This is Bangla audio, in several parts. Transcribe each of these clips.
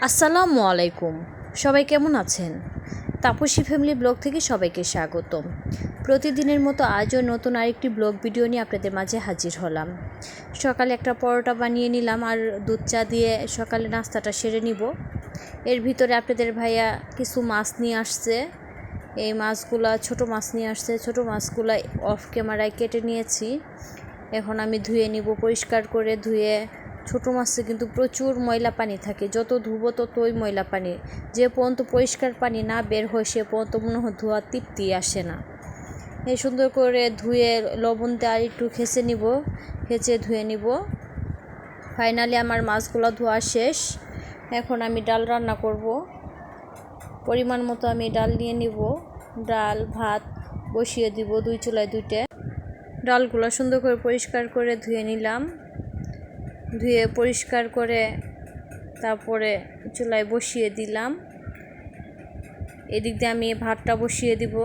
আসসালামু আলাইকুম। সবাই কেমন আছেন? তাপসী ফ্যামিলি ব্লগ থেকে সবাইকে স্বাগতম। প্রতিদিনের মতো আজও নতুন আরেকটি ব্লগ ভিডিও নিয়ে আপনাদের মাঝে হাজির হলাম। সকালে একটা পরোটা বানিয়ে নিলাম আর দুধ চা দিয়ে সকালে নাস্তাটা সেরে নিব। এর ভিতরে আপনাদের ভাইয়া কিছু মাছ নিয়ে আসছে। এই মাছগুলা ছোট মাছ নিয়ে আসছে। ছোট মাছগুলা অফ ক্যামেরায় কেটে নিয়েছি। এখন আমি ধুয়ে নিব, পরিষ্কার করে ধুয়ে। ছোটো মাছে কিন্তু প্রচুর ময়লা পানি থাকে, যত ধুবো ততই ময়লা পানি। যে পর্যন্ত পরিষ্কার পানি না বের হয় সে পর্যন্ত মনে হয় ধোয়া তৃপ্তি আসে না। এই সুন্দর করে ধুয়ে লবণ দিয়ে আর একটু খেঁচে নিব, খেঁচে ধুয়ে নিব। ফাইনালি আমার মাছগুলো ধোয়া শেষ। এখন আমি ডাল রান্না করব। পরিমাণ মতো আমি ডাল নিয়ে নিব। ডাল ভাত বসিয়ে দিব দুই চুলায় দুইটা। ডালগুলো সুন্দর করে পরিষ্কার করে ধুয়ে নিলাম। ধুয়ে পরিষ্কার করে তারপরে চুলায় বসিয়ে দিলাম। এদিক দিয়ে আমি ভাতটা বসিয়ে দিব।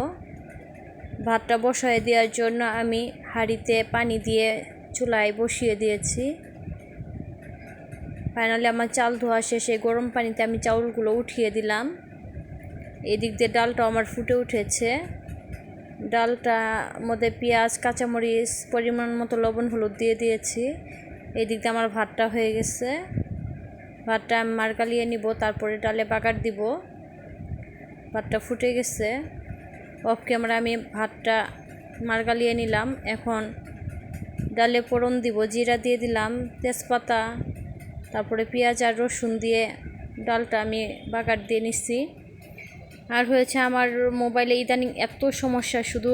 ভাতটা বসায় দেওয়ার জন্য আমি হাঁড়িতে পানি দিয়ে চুলায় বসিয়ে দিয়েছি। ফাইনালি আমার চাল ধোয়া শেষে গরম পানিতে আমি চাউলগুলো উঠিয়ে দিলাম। এদিক দিয়ে ডালটা আমার ফুটে উঠেছে। ডালটা মধ্যে পেঁয়াজ কাঁচামরিচ পরিমাণ মতো লবণ হলুদ দিয়ে দিয়েছি। এই দিক দিয়ে আমার ভাতটা হয়ে গেছে। ভাতটা আমি মাড়কালিয়ে নিব, তারপরে ডালে বাগার দিব। ভাতটা ফুটে গেছে। অফ ক্যামেরা আমি ভাতটা মাড়কালিয়ে নিলাম। এখন ডালে ফোড়ন দিব, জিরা দিয়ে দিলাম, তেজপাতা, তারপরে পেঁয়াজ আর রসুন দিয়ে ডালটা আমি বাগার দিয়ে নিচ্ছি। আর হয়েছে আমার মোবাইলে ইদানিং এত সমস্যা, শুধু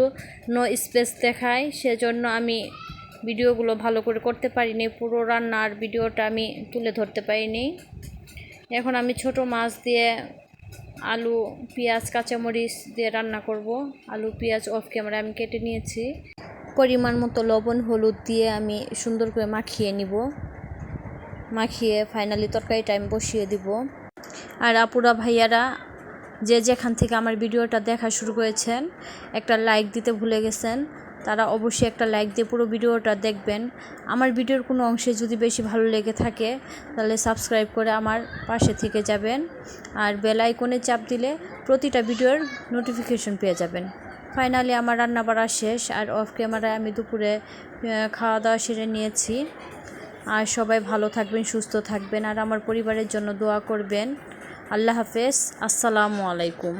নো স্পেস দেখায়, সেজন্য আমি ভিডিওগুলো ভালো করে করতে পারিনি। পুরো রান্নার ভিডিওটা আমি তুলে ধরতে পারিনি। এখন আমি ছোট মাছ দিয়ে আলু পেঁয়াজ কাঁচামরিচ দিয়ে রান্না করব। আলু পেঁয়াজ অফ ক্যামেরা আমি কেটে নিয়েছি। পরিমাণ মতো লবণ হলুদ দিয়ে আমি সুন্দর করে মাখিয়ে নিব। মাখিয়ে ফাইনালি তরকারিটা আমি বসিয়ে দিব। আর আপুরা ভাইয়ারা যে যেখান থেকে আমার ভিডিওটা দেখা শুরু করেছেন, একটা লাইক দিতে ভুলে গেছেন, তারা অবশ্যই একটা লাইক দিয়ে পুরো ভিডিওটা দেখবেন। আমার ভিডিওর কোনো অংশে যদি বেশি ভালো লেগে থাকে তাহলে সাবস্ক্রাইব করে আমার পাশে থেকে যাবেন। আর বেল আইকনে চাপ দিলে প্রতিটা ভিডিওর নোটিফিকেশন পেয়ে যাবেন। ফাইনালি আমার রান্না বাড়া শেষ। আর অফ ক্যামেরায় আমি দুপুরে খাওয়া দাওয়া সেরে নিয়েছি। আর সবাই ভালো থাকবেন, সুস্থ থাকবেন, আর আমার পরিবারের জন্য দোয়া করবেন। আল্লাহ হাফেজ। আসসালামু আলাইকুম।